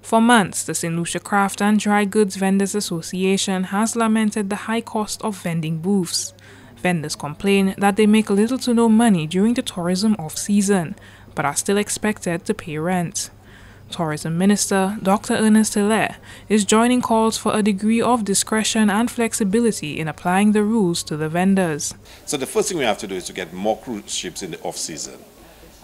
For months, the St. Lucia Craft and Dry Goods Vendors Association has lamented the high cost of vending booths. Vendors complain that they make little to no money during the tourism off-season, but are still expected to pay rent. Tourism Minister Dr. Ernest Hilaire is joining calls for a degree of discretion and flexibility in applying the rules to the vendors. So the first thing we have to do is to get more cruise ships in the off-season.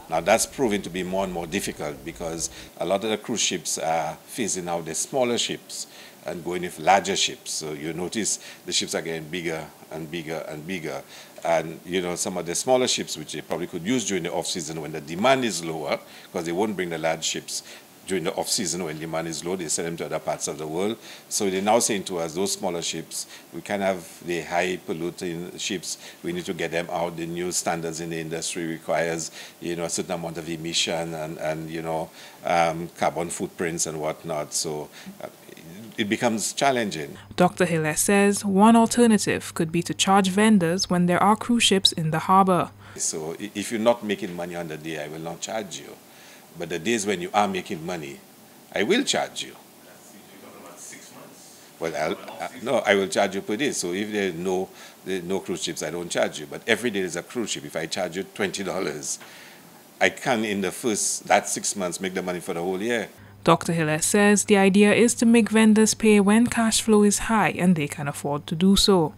Now that's proving to be more and more difficult because a lot of the cruise ships are phasing out the smaller ships and going with larger ships. So you notice the ships are getting bigger and bigger and bigger. And some of the smaller ships, which they probably could use during the off-season when the demand is lower, because they won't bring the large ships during the off-season when demand is low, they sell them to other parts of the world. So they're now saying to us, those smaller ships, we can't have the high polluting ships, we need to get them out. The new standards in the industry requires, a certain amount of emission and carbon footprints and whatnot. So it becomes challenging. Dr. Hilaire says one alternative could be to charge vendors when there are cruise ships in the harbor. So if you're not making money on the day, I will not charge you. But the days when you are making money, I will charge you. That's usually about 6 months. Well, I will charge you per day. So if there are no cruise ships, I don't charge you. But every day there's a cruise ship. If I charge you $20, I can in that 6 months make the money for the whole year. Dr. Hilaire says the idea is to make vendors pay when cash flow is high and they can afford to do so.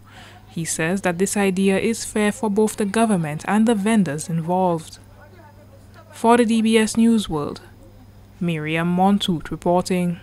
He says that this idea is fair for both the government and the vendors involved. For the DBS News World, Miriam Montoute reporting.